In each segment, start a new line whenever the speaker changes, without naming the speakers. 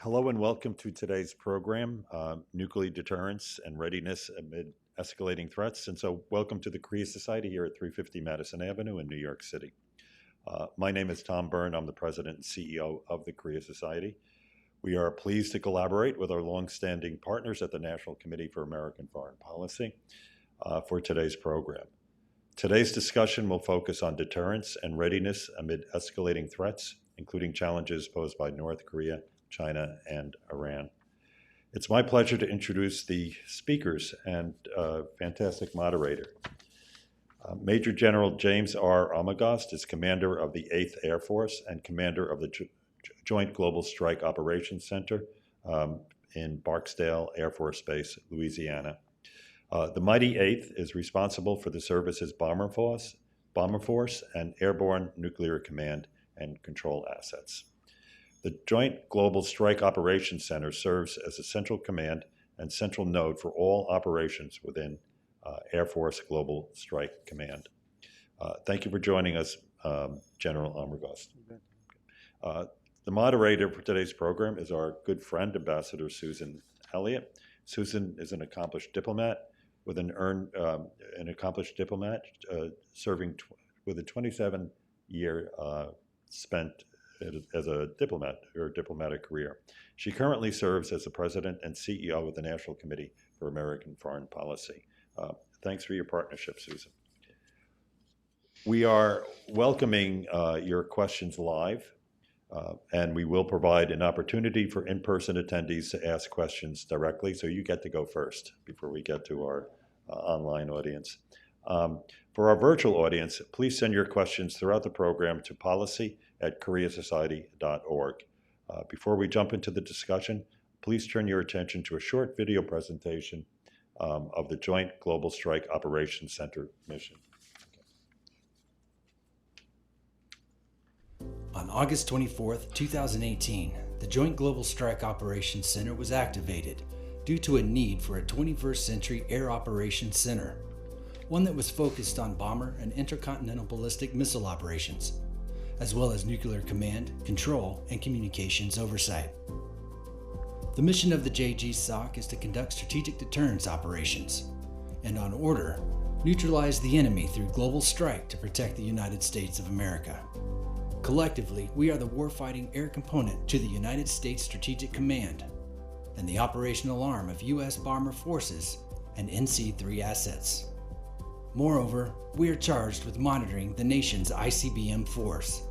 Hello and welcome to today's program, Nuclear Deterrence and Readiness Amid Escalating Threats. And so welcome to the Korea Society here at 350 Madison Avenue in New York City. My name is Tom Byrne. I'm the president and CEO of the Korea Society. We are pleased to collaborate with our longstanding partners at the National Committee for American Foreign Policy for today's program. Today's discussion will focus on deterrence and readiness amid escalating threats, including challenges posed by North Korea, China, and Iran. It's my pleasure to introduce the speakers and fantastic moderator. Major General James R. Armagost is commander of the 8th Air Force and commander of the Joint Global Strike Operations Center in Barksdale Air Force Base, Louisiana. The mighty 8th is responsible for the service's bomber force, and airborne nuclear command and control assets. The Joint Global Strike Operations Center serves as a central command and central node for all operations within Air Force Global Strike Command. Thank you for joining us, General Armagost. The moderator for today's program is our good friend, Ambassador Susan Elliott. Susan is an accomplished diplomat serving with a 27-year spent as a diplomat, her diplomatic career. She currently serves as the president and CEO of the National Committee for American Foreign Policy. Thanks for your partnership, Susan. We are welcoming your questions live, and we will provide an opportunity for in-person attendees to ask questions directly, so you get to go first before we get to our online audience. For our virtual audience, please send your questions throughout the program to policy@koreasociety.org. Before we jump into the discussion, please turn your attention to a short video presentation of the Joint Global Strike Operations Center mission.
On August 24th, 2018, the Joint Global Strike Operations Center was activated due to a need for a 21st century air operations center, one that was focused on bomber and intercontinental ballistic missile operations, as well as nuclear command, control, and communications oversight. The mission of the JGSOC is to conduct strategic deterrence operations, and on order, neutralize the enemy through global strike to protect the United States of America. Collectively, we are the warfighting air component to the United States Strategic Command and the operational arm of U.S. Bomber Forces and NC-3 assets. Moreover, we are charged with monitoring the nation's ICBM force.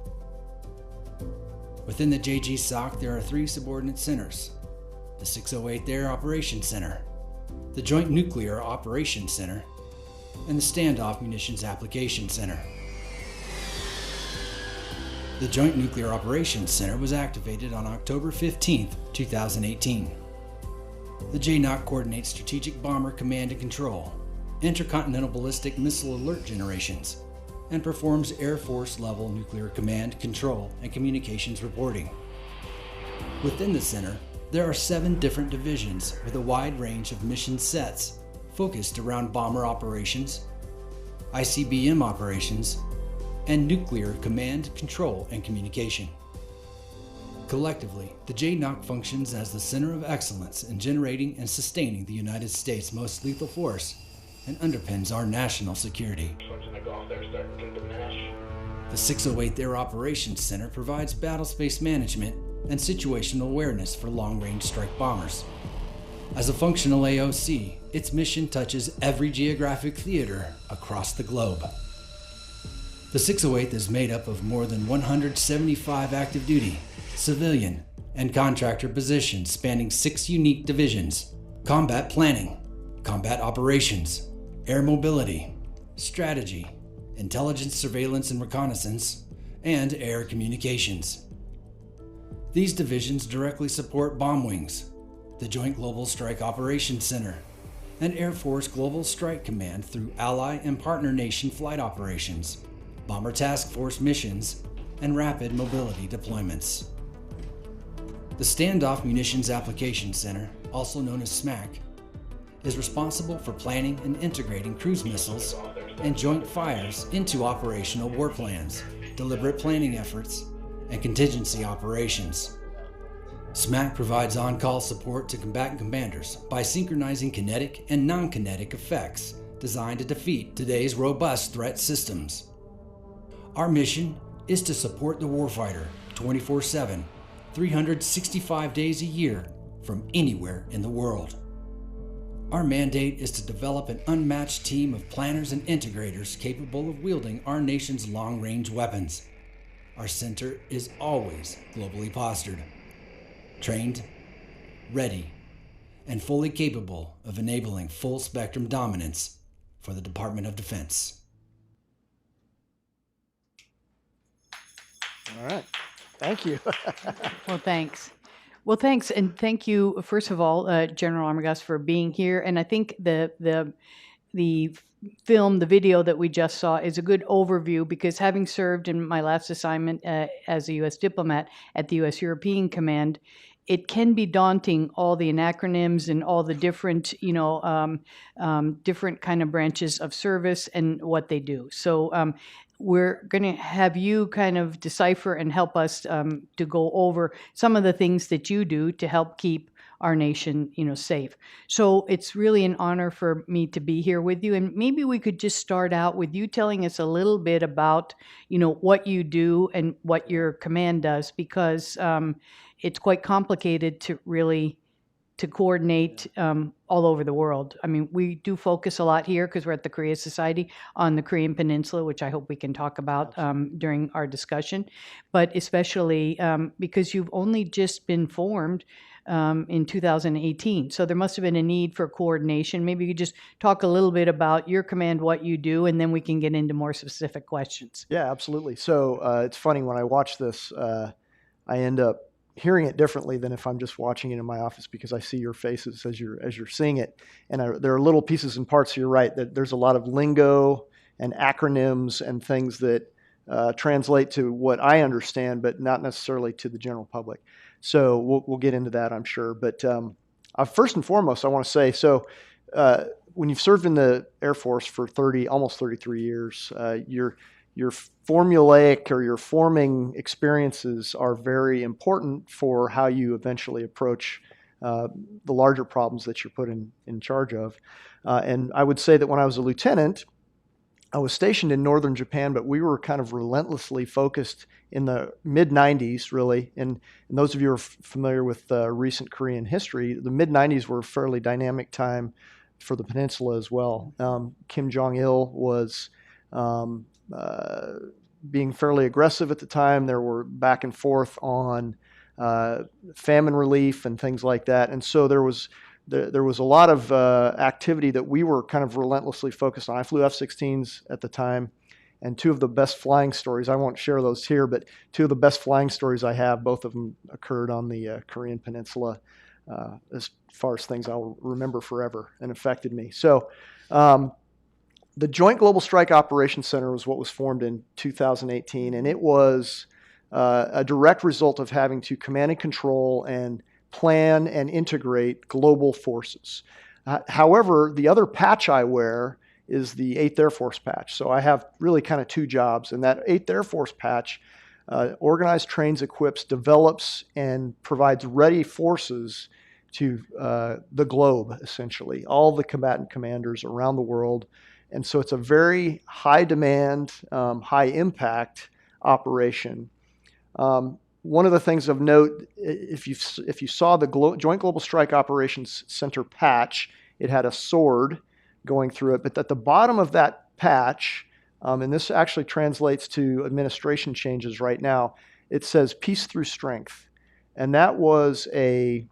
Within the JGSOC, there are 3 subordinate centers: the 608th Air Operations Center, the Joint Nuclear Operations Center, and the Standoff Munitions Application Center. The Joint Nuclear Operations Center was activated on October 15, 2018. The JNOC coordinates strategic bomber command and control, intercontinental ballistic missile alert generations, and performs Air Force level nuclear command, control, and communications reporting. Within the center, there are 7 different divisions with a wide range of mission sets focused around bomber operations, ICBM operations, and nuclear command, control, and communication. Collectively, the JNOC functions as the center of excellence in generating and sustaining the United States' most lethal force and underpins our national security. The 608th Air Operations Center provides battle space management and situational awareness for long-range strike bombers. As a functional AOC, its mission touches every geographic theater across the globe. The 608th is made up of more than 175 active duty, civilian, and contractor positions spanning 6 unique divisions: combat planning, combat operations, air mobility, strategy, intelligence, surveillance and reconnaissance, and air communications. These divisions directly support Bomb Wings, the Joint Global Strike Operations Center, and Air Force Global Strike Command through ally and partner nation flight operations, Bomber Task Force missions, and rapid mobility deployments. The Standoff Munitions Application Center, also known as SMAC, is responsible for planning and integrating cruise missiles and joint fires into operational war plans, deliberate planning efforts, and contingency operations. SMAC provides on-call support to combatant commanders by synchronizing kinetic and non-kinetic effects designed to defeat today's robust threat systems. Our mission is to support the warfighter 24/7, 365 days a year from anywhere in the world. Our mandate is to develop an unmatched team of planners and integrators capable of wielding our nation's long-range weapons. Our center is always globally postured, trained, ready, and fully capable of enabling full-spectrum dominance for the Department of Defense.
All right. Thank you.
Well, thanks. Well, thanks, and thank you, first of all, General Armagost, for being here. And I think the film, the video that we just saw, is a good overview, because having served in my last assignment as a U.S. diplomat at the U.S. European Command, it can be daunting, all the acronyms and all the different, different kind of branches of service and what they do. So we're going to have you kind of decipher and help us to go over some of the things that you do to help keep our nation, safe. So it's really an honor for me to be here with you. And maybe we could just start out with you telling us a little bit about, what you do and what your command does, because it's quite complicated to coordinate all over the world. I mean, we do focus a lot here because we're at the Korea Society on the Korean Peninsula, which I hope we can talk about during our discussion, but especially because you've only just been formed in 2018. So there must have been a need for coordination. Maybe you could just talk a little bit about your command, what you do, and then we can get into more specific questions.
Yeah, absolutely. So it's funny, when I watch this, I end up hearing it differently than if I'm just watching it in my office, because I see your faces as you're seeing it. And there are little pieces and parts, you're right, that there's a lot of lingo and acronyms and things that translate to what I understand, but not necessarily to the general public. So we'll get into that, I'm sure. But first and foremost, I want to say, so when you've served in the Air Force for almost 33 years, your formulaic or your forming experiences are very important for how you eventually approach the larger problems that you're put in charge of. And I would say that when I was a lieutenant, I was stationed in northern Japan, but we were kind of relentlessly focused in the mid-90s, really. And those of you who are familiar with recent Korean history, the mid-90s were a fairly dynamic time for the peninsula as well. Kim Jong-il was being fairly aggressive at the time. There were back and forth on famine relief and things like that. And so there was a lot of activity that we were kind of relentlessly focused on. I flew F-16s at the time, and two of the best flying stories, I won't share those here, but two of the best flying stories I have, both of them occurred on the Korean Peninsula, as far as things I'll remember forever and affected me. So the Joint Global Strike Operations Center was what was formed in 2018, and it was a direct result of having to command and control and plan and integrate global forces. However, the other patch I wear is the 8th Air Force patch. So I have really kind of two jobs, and that 8th Air Force patch organizes, trains, equips, develops, and provides ready forces to the globe, essentially, all the combatant commanders around the world. And so it's a very high demand, high impact operation. One of the things of note, if you saw the Joint Global Strike Operations Center patch, it had a sword going through it. But at the bottom of that patch, and this actually translates to administration changes right now, it says peace through strength. And that was a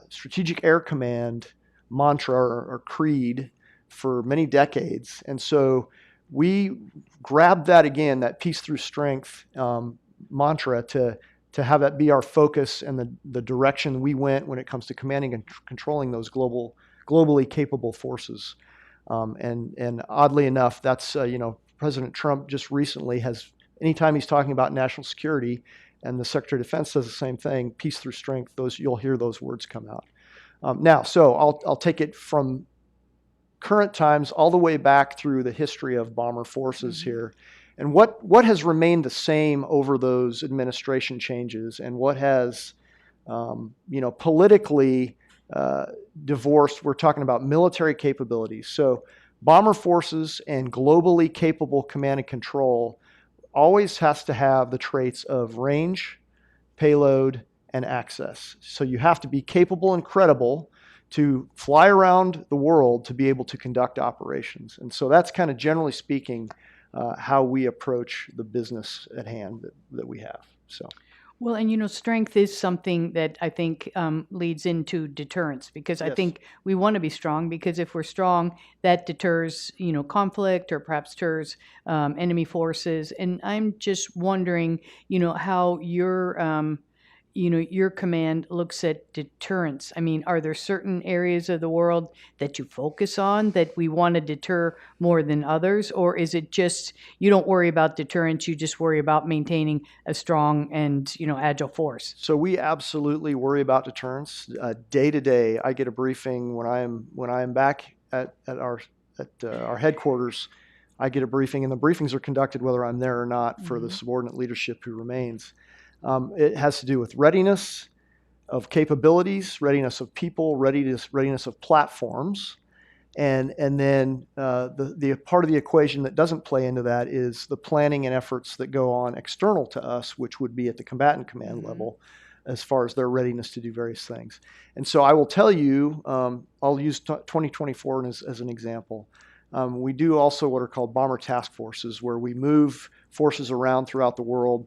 Strategic Air Command mantra or creed for many decades. And so we grabbed that again, that peace through strength mantra, to have that be our focus and the direction we went when it comes to commanding and controlling those globally capable forces. And oddly enough, that's, President Trump just recently has, anytime he's talking about national security, and the Secretary of Defense says the same thing, peace through strength, you'll hear those words come out. Now, so I'll take it from current times all the way back through the history of bomber forces here. And what has remained the same over those administration changes, and what has politically divorced. We're talking about military capabilities. So bomber forces and globally capable command and control always has to have the traits of range, payload, and access. So you have to be capable and credible to fly around the world to be able to conduct operations. And so that's kind of generally speaking how we approach the business at hand that we have. So.
Well, and strength is something that I think leads into deterrence, because I
Yes.
think we want to be strong, because if we're strong, that deters, conflict, or perhaps deters enemy forces. And I'm just wondering, how your command looks at deterrence. I mean, are there certain areas of the world that you focus on that we want to deter more than others? Or is it just you don't worry about deterrence, you just worry about maintaining a strong and, agile force?
So we absolutely worry about deterrence day to day. I get a briefing when I'm back at our headquarters. I get a briefing, and the briefings are conducted whether I'm there or not for the subordinate leadership who remains. It has to do with readiness of capabilities, readiness of people, readiness of platforms, and then the part of the equation that doesn't play into that is the planning and efforts that go on external to us, which would be at the combatant command level, as far as their readiness to do various things. And so I will tell you, I'll use 2024 as an example. We do also what are called bomber task forces, where we move forces around throughout the world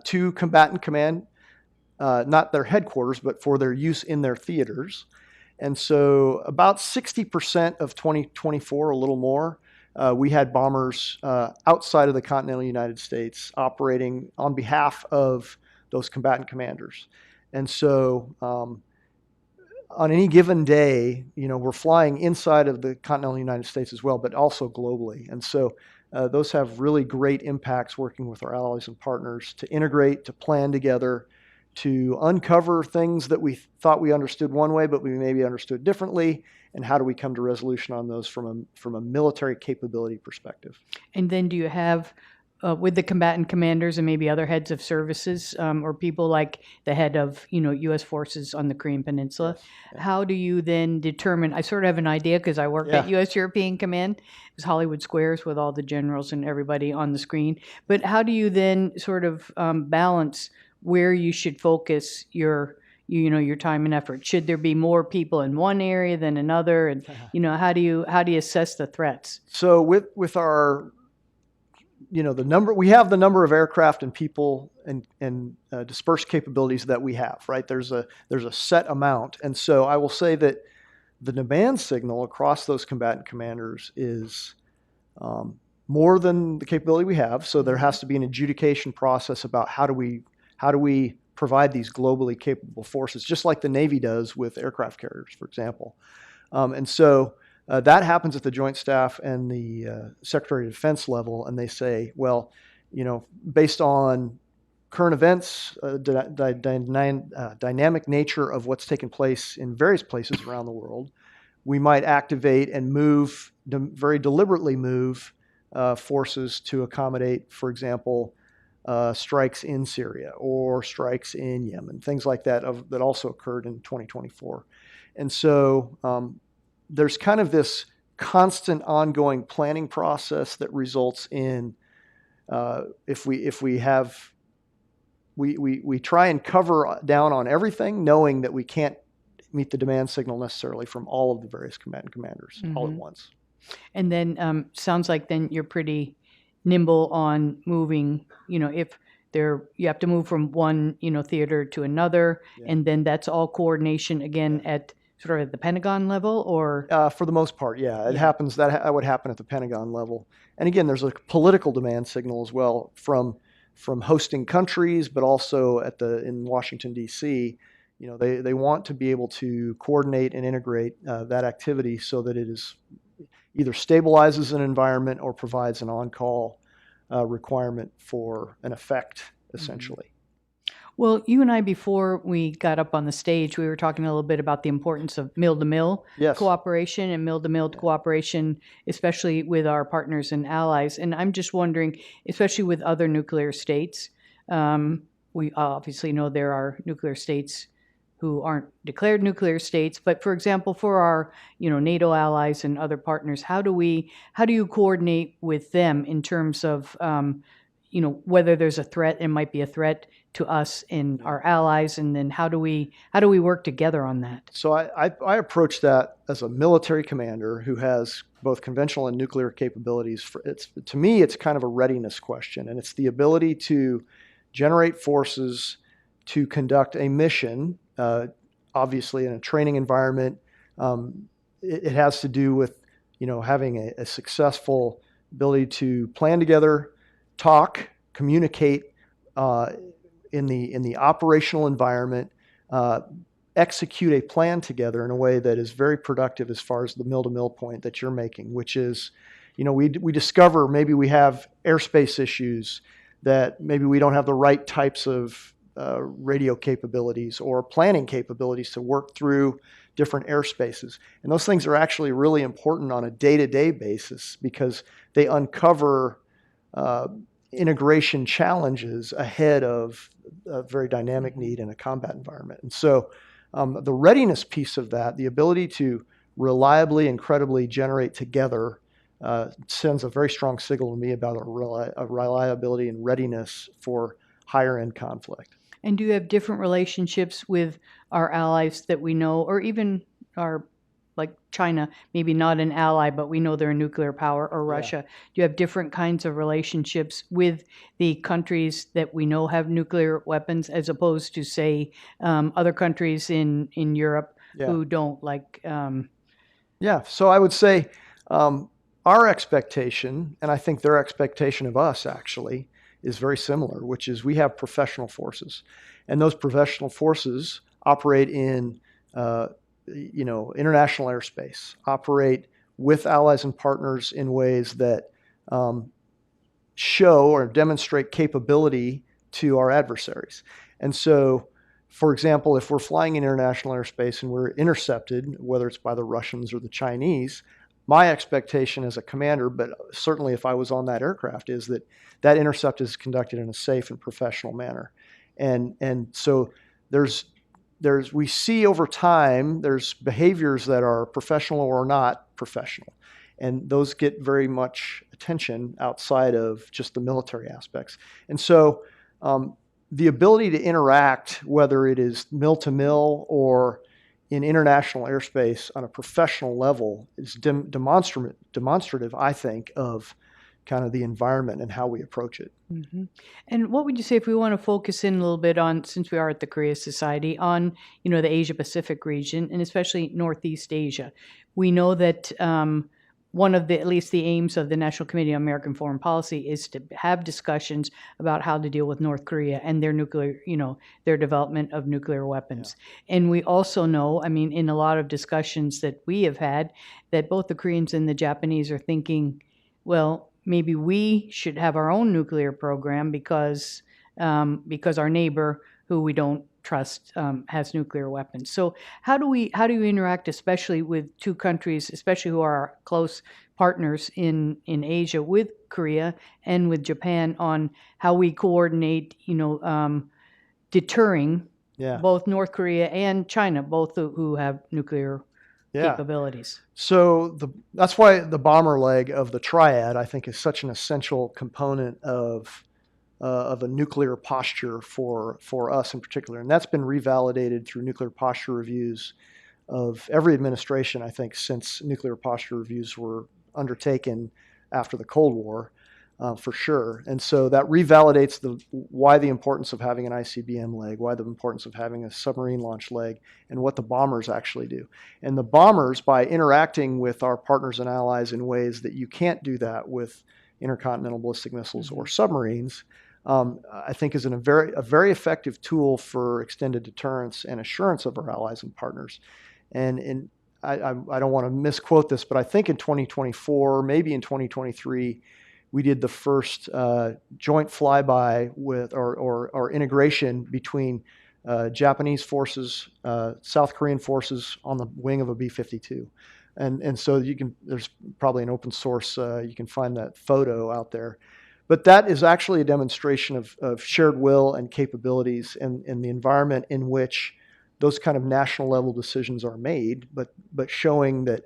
to combatant command, not their headquarters, but for their use in their theaters. And so about 60% of 2024, a little more, we had bombers outside of the continental United States operating on behalf of those combatant commanders. And so on any given day, we're flying inside of the continental United States as well, but also globally. And so those have really great impacts working with our allies and partners to integrate, to plan together, to uncover things that we thought we understood one way, but we maybe understood differently, and how do we come to resolution on those from a military capability perspective.
And then do you have, with the combatant commanders and maybe other heads of services or people like the head of, U.S. forces on the Korean Peninsula,
Yes.
how do you then determine, I sort of have an idea because I worked at U.S. European Command, it was Hollywood Squares with all the generals and everybody on the screen, but how do you then sort of balance where you should focus your time and effort? Should there be more people in one area than another? And, how do you assess the threats?
So with our, we have the number of aircraft and people and dispersed capabilities that we have, right? There's a set amount. And so I will say that the demand signal across those combatant commanders is more than the capability we have. So there has to be an adjudication process about how do we provide these globally capable forces, just like the Navy does with aircraft carriers, for example. And so that happens at the Joint Staff and the Secretary of Defense level, and they say, well, based on current events, dynamic nature of what's taken place in various places around the world, we might activate and very deliberately move forces to accommodate, for example, strikes in Syria or strikes in Yemen, things like that that also occurred in 2024. And so there's kind of this constant ongoing planning process that results in if we try and cover down on everything, knowing that we can't meet the demand signal necessarily from all of the various combatant commanders all at once.
And then sounds like then you're pretty nimble on moving, if you have to move from one, theater to another, and then that's all coordination again at sort of at the Pentagon level, or?
For the most part, it happens, that would happen at the Pentagon level. And again, there's a political demand signal as well from hosting countries, but also in Washington, D.C., they want to be able to coordinate and integrate that activity so that it is either stabilizes an environment or provides an on-call requirement for an effect, essentially.
Well, you and I, before we got up on the stage, we were talking a little bit about the importance of mill-to-mill cooperation and mill-to-mill cooperation, especially with our partners and allies. And I'm just wondering, especially with other nuclear states, we obviously know there are nuclear states who aren't declared nuclear states, but for example, for our NATO allies and other partners, how do you coordinate with them in terms of whether there's a threat, it might be a threat to us and our allies, and then how do we work together on that?
So I approach that as a military commander who has both conventional and nuclear capabilities. To me, it's kind of a readiness question, and it's the ability to generate forces to conduct a mission, obviously in a training environment. It has to do with having a successful ability to plan together, talk, communicate in the operational environment, execute a plan together in a way that is very productive as far as the mill-to-mill point that you're making, which is, we discover maybe we have airspace issues, that maybe we don't have the right types of radio capabilities or planning capabilities to work through different airspaces. And those things are actually really important on a day-to-day basis because they uncover integration challenges ahead of a very dynamic need in a combat environment. And so the readiness piece of that, the ability to reliably and credibly generate together, sends a very strong signal to me about a reliability and readiness for higher end conflict.
And do you have different relationships with our allies that we know, or even like China, maybe not an ally, but we know they're a nuclear power, or Russia?
Yeah.
Do you have different kinds of relationships with the countries that we know have nuclear weapons as opposed to, say, other countries in Europe who don't, like?
Yeah, so I would say our expectation, and I think their expectation of us actually, is very similar, which is we have professional forces. And those professional forces operate in international airspace, operate with allies and partners in ways that show or demonstrate capability to our adversaries. And so, for example, if we're flying in international airspace and we're intercepted, whether it's by the Russians or the Chinese, my expectation as a commander, but certainly if I was on that aircraft, is that that intercept is conducted in a safe and professional manner. And so we see over time, there's behaviors that are professional or not professional. And those get very much attention outside of just the military aspects. And so the ability to interact, whether it is mill to mill or in international airspace on a professional level, is demonstrative, I think, of kind of the environment and how we approach it.
Mm-hmm. And what would you say, if we want to focus in a little bit on, since we are at the Korea Society, on the Asia Pacific region and especially Northeast Asia? We know that one of at least the aims of the National Committee on American Foreign Policy is to have discussions about how to deal with North Korea and their nuclear, their development of nuclear weapons. Yeah. And we also know, in a lot of discussions that we have had, that both the Koreans and the Japanese are thinking, well, maybe we should have our own nuclear program because our neighbor, who we don't trust, has nuclear weapons. So how do you interact, especially with two countries, especially who are our close partners in Asia, with Korea and with Japan, on how we coordinate, deterring both North Korea and China, both who have nuclear capabilities?
So that's why the bomber leg of the triad, I think, is such an essential component of a nuclear posture for us in particular. And that's been revalidated through nuclear posture reviews of every administration, I think, since nuclear posture reviews were undertaken after the Cold War, for sure. And so that revalidates why the importance of having an ICBM leg, why the importance of having a submarine launch leg, and what the bombers actually do. And the bombers, by interacting with our partners and allies in ways that you can't do that with intercontinental ballistic missiles or submarines, I think is a very effective tool for extended deterrence and assurance of our allies and partners. And I don't want to misquote this, but I think in 2024, maybe in 2023, we did the first joint flyby with or integration between Japanese forces, South Korean forces on the wing of a B-52. And so there's probably an open source, you can find that photo out there. But that is actually a demonstration of shared will and capabilities and the environment in which those kind of national level decisions are made, but showing that,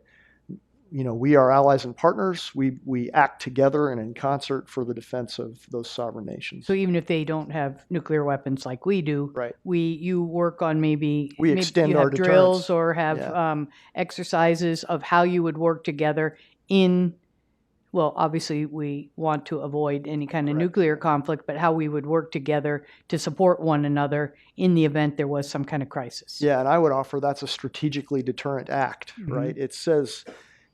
we are allies and partners. We act together and in concert for the defense of those sovereign nations.
So even if they don't have nuclear weapons like we do,
Right.
you work on maybe
extend
you
our
have drills
deterrence.
or have exercises of how you would work together in. Well, obviously, we want to avoid any kind of
Correct.
nuclear conflict, but how we would work together to support one another in the event there was some kind of crisis.
Yeah, and I would offer that's a strategically deterrent act, right? It says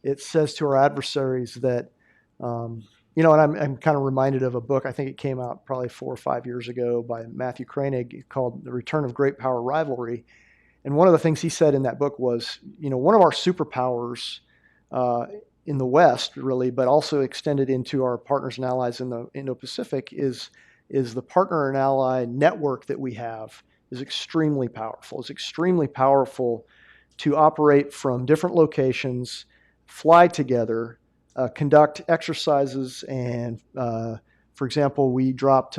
to our adversaries that, and I'm kind of reminded of a book. I think it came out probably 4 or 5 years ago by Matthew Koenig called The Return of Great Power Rivalry. And one of the things he said in that book was, one of our superpowers in the West, really, but also extended into our partners and allies in the Indo-Pacific is the partner and ally network that we have is extremely powerful. It's extremely powerful to operate from different locations, fly together, conduct exercises, and for example, we dropped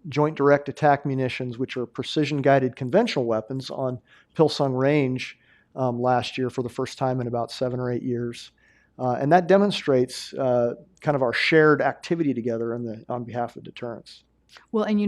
Joint Direct Attack munitions, which are precision-guided conventional weapons, on Pilsung Range last year for the first time in about 7 or 8 years. And that demonstrates kind of our shared activity together on behalf of deterrence.
Well, and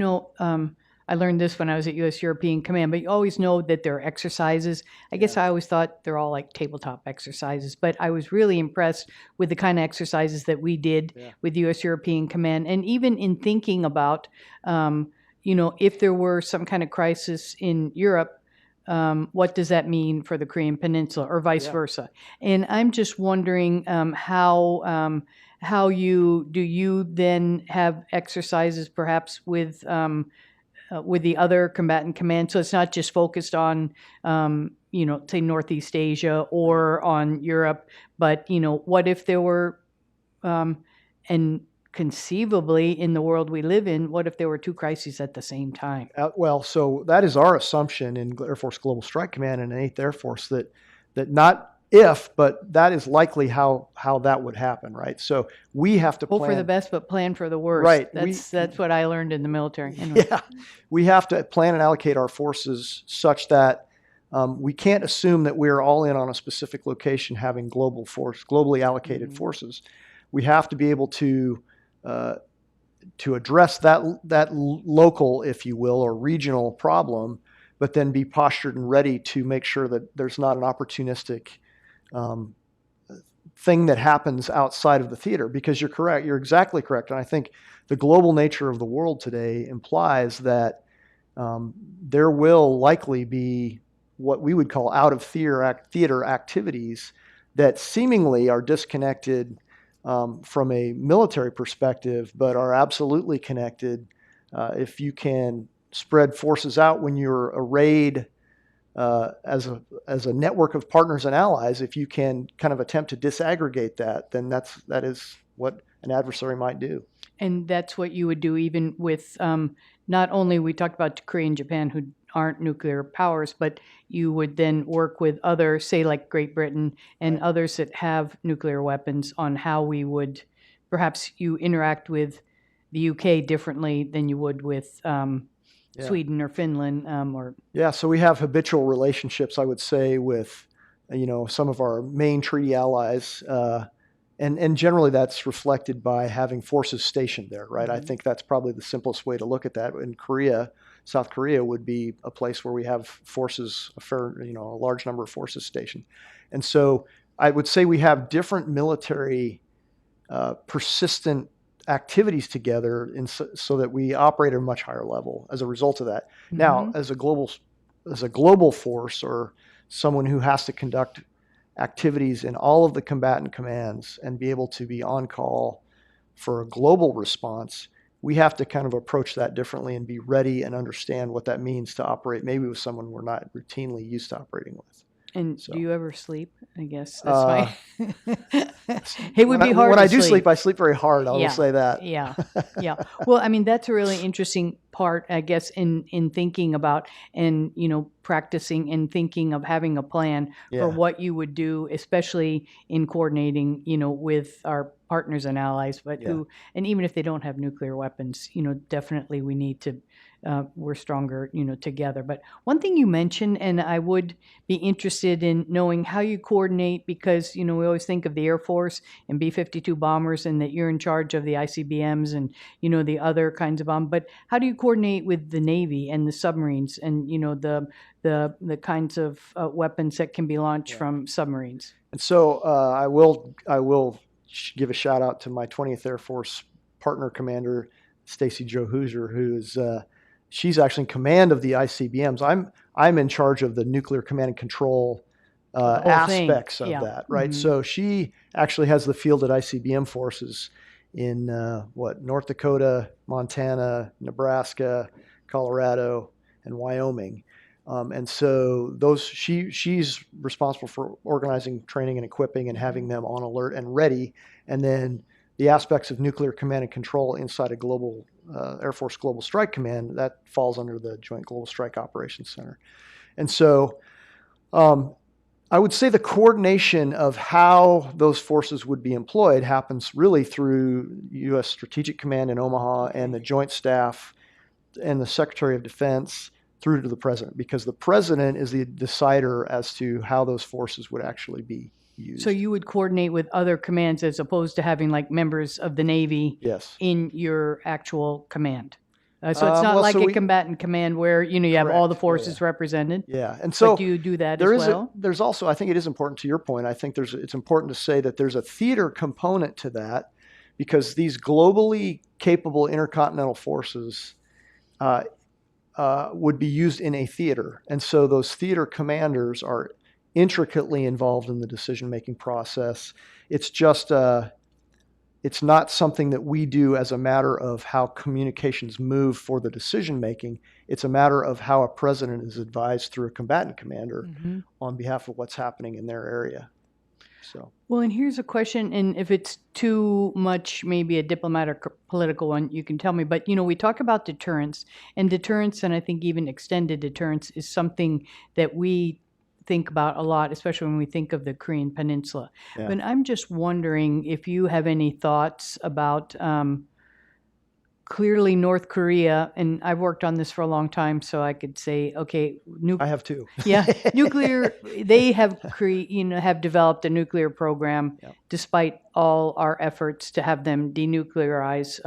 I learned this when I was at U.S. European Command, but you always know that there are exercises. I guess I always thought they're all like tabletop exercises, but I was really impressed with the kind of exercises that we did with U.S. European Command. And even in thinking about, if there were some kind of crisis in Europe, what does that mean for the Korean Peninsula or vice versa? And I'm just wondering how you then have exercises perhaps with the other combatant command, so it's not just focused on say Northeast Asia or on Europe, but what if there were and conceivably in the world we live in, what if there were two crises at the same time?
So that is our assumption in Air Force Global Strike Command and 8th Air Force that not if, but that is likely how that would happen, right? So we have to plan.
Hope for the best, but plan for the worst.
Right.
That's what I learned in the military. Anyway.
Yeah, we have to plan and allocate our forces such that we can't assume that we're all in on a specific location having globally allocated forces. We have to be able to address that local, if you will, or regional problem, but then be postured and ready to make sure that there's not an opportunistic thing that happens outside of the theater. Because you're correct, you're exactly correct, and I think the global nature of the world today implies that there will likely be what we would call out of theater activities that seemingly are disconnected from a military perspective, but are absolutely connected if you can spread forces out when you're arrayed as a network of partners and allies. If you can kind of attempt to disaggregate that, then that is what an adversary might do.
And that's what you would do even with not only we talked about Korea and Japan who aren't nuclear powers, but you would then work with others, say like Great Britain and others that have nuclear weapons, on how we would, perhaps you interact with the UK differently than you would with Sweden or Finland
So we have habitual relationships, I would say, with some of our main treaty allies, and generally that's reflected by having forces stationed there, right? I think that's probably the simplest way to look at that. In Korea, South Korea would be a place where we have forces, a large number of forces stationed. And so I would say we have different military persistent activities together so that we operate at a much higher level as a result of that. Now, as a global force, or someone who has to conduct activities in all of the combatant commands and be able to be on call for a global response, we have to kind of approach that differently and be ready and understand what that means to operate maybe with someone we're not routinely used to operating with.
And do you ever sleep I guess that's fine. It would
When
be hard
when
to
I do
sleep.
sleep, I sleep very hard. I will
Yeah,
say that.
yeah, yeah. Well, I mean, that's a really interesting part, I guess, in thinking about and practicing and thinking of having a plan for
Yeah.
what you would do, especially in coordinating, with our partners and allies, but
Yeah.
and even if they don't have nuclear weapons, definitely we need to. We're stronger, together. But one thing you mentioned, and I would be interested in knowing how you coordinate, because we always think of the Air Force and B-52 bombers, and that you're in charge of the ICBMs and the other kinds of bombs. But how do you coordinate with the Navy and the submarines and the kinds of weapons that can be launched from submarines?
And so I will give a shout out to my 20th Air Force partner commander, Stacy Jo Hoosier, who's she's actually in command of the ICBMs. I'm in charge of the nuclear command and control
The whole thing.
aspects of
Yeah.
that, right?
Mhm.
So she actually has the fielded ICBM forces in North Dakota, Montana, Nebraska, Colorado, and Wyoming. And so she's responsible for organizing, training, and equipping, and having them on alert and ready. And then the aspects of nuclear command and control inside a global Air Force Global Strike Command, that falls under the Joint Global Strike Operations Center. And so I would say the coordination of how those forces would be employed happens really through U.S. Strategic Command in Omaha and the Joint Staff and the Secretary of Defense through to the President, because the President is the decider as to how those forces would actually be used.
So you would coordinate with other commands as opposed to having like members of the Navy
Yes.
in your actual command. So it's not
well,
like
so
a
we-
combatant command where you have all the
Correct.
forces represented.
Yeah. And so
But do you do that
there
as
is
well?
there's also, I think it is important to your point. I think it's important to say that there's a theater component to that, because these globally capable intercontinental forces would be used in a theater. And so those theater commanders are intricately involved in the decision-making process. It's just, it's not something that we do as a matter of how communications move for the decision-making. It's a matter of how a president is advised through a combatant commander on behalf of what's happening in their area. So.
Well, and here's a question, and if it's too much, maybe a diplomatic or political one, you can tell me. But, we talk about deterrence, and I think even extended deterrence is something that we think about a lot, especially when we think of the Korean Peninsula.
Yeah.
But I'm just wondering if you have any thoughts about clearly North Korea, and I've worked on this for a long time, so I could say, okay,
I have too.
yeah, nuclear. They have have developed a nuclear program, despite all our efforts to have them denuclearize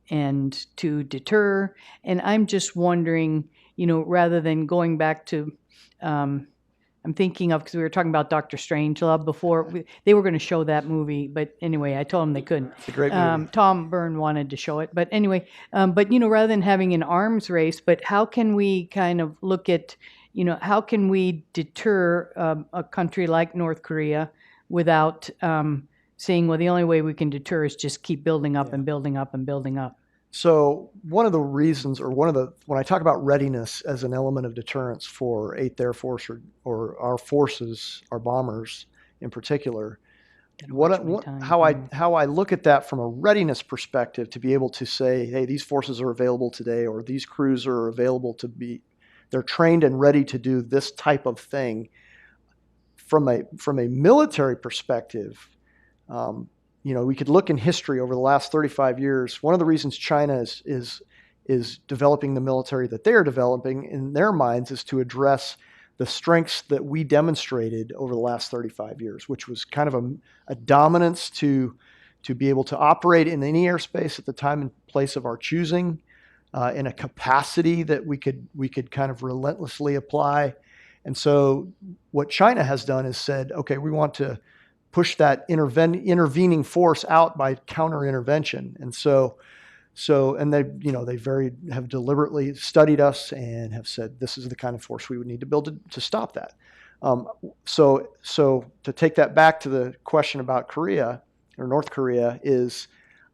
and to deter. And I'm just wondering, rather than going back to, I'm thinking of, because we were talking about Dr. Strangelove before. They were going to show that movie, but anyway, I told them they couldn't.
It's a great movie.
Tom Byrne wanted to show it, but anyway, but rather than having an arms race, but how can we kind of look at, how can we deter a country like North Korea without saying, well, the only way we can deter is just keep building up and building up and building up.
So one of the reasons, when I talk about readiness as an element of deterrence for 8th Air Force or our forces, our bombers in particular, how I look at that from a readiness perspective, to be able to say, hey, these forces are available today, or these crews are available they're trained and ready to do this type of thing. From a military perspective, we could look in history over the last 35 years. One of the reasons China is developing the military that they are developing in their minds is to address the strengths that we demonstrated over the last 35 years, which was kind of a dominance to be able to operate in any airspace at the time and place of our choosing, in a capacity that we could kind of relentlessly apply. And so what China has done is said, okay, we want to push that intervening force out by counter intervention. And and they have deliberately studied us and have said, this is the kind of force we would need to build to stop that. So to take that back to the question about Korea or North Korea, is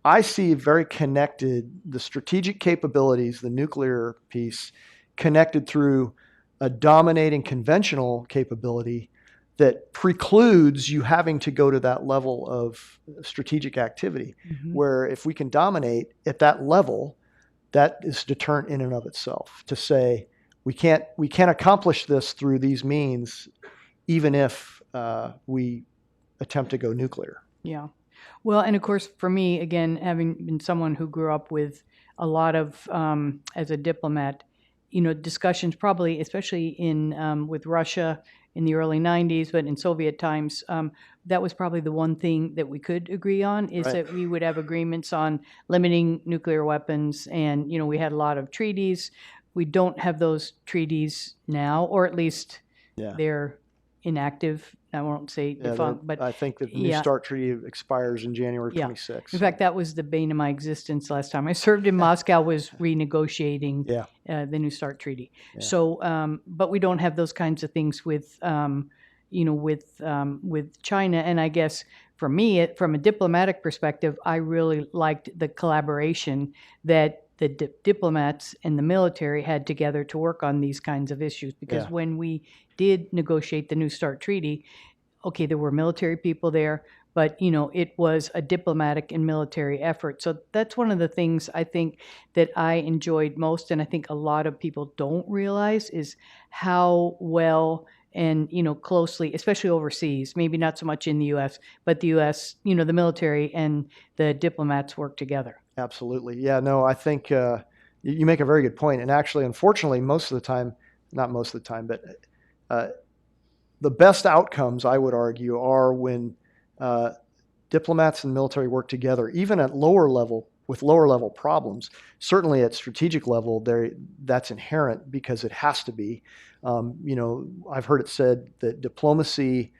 I see very connected, the strategic capabilities, the nuclear piece, connected through a dominating conventional capability that precludes you having to go to that level of strategic activity.
Mhm.
Where if we can dominate at that level, that is deterrent in and of itself. To say we can't accomplish this through these means, even if we attempt to go nuclear.
Yeah. Well, and of course, for me, again, having been someone who grew up with a lot of, as a diplomat, discussions probably, especially in with Russia in the early 90s, but in Soviet times, that was probably the one thing that we could agree on is
Right.
that we would have agreements on limiting nuclear weapons. And, we had a lot of treaties. We don't have those treaties now, or at least
Yeah.
they're inactive. I won't say defunct, but
I think that the New START treaty expires in January 26th.
In fact, that was the bane of my existence last time I served in Moscow was renegotiating the New START treaty.
Yeah.
So, but we don't have those kinds of things with, with China. And I guess for me, from a diplomatic perspective, I really liked the collaboration that the diplomats and the military had together to work on these kinds of issues. Because when we did negotiate the New START treaty, okay, there were military people there, but it was a diplomatic and military effort. So that's one of the things I think that I enjoyed most, and I think a lot of people don't realize is how well and closely, especially overseas, maybe not so much in the U.S., but the U.S., the military and the diplomats work together.
Absolutely. Yeah, no, I think you make a very good point. And actually, unfortunately, most of the time, not most of the time, but the best outcomes, I would argue, are when diplomats and military work together, even at lower level, with lower level problems. Certainly at strategic level, that's inherent because it has to be. I've heard it said that diplomacy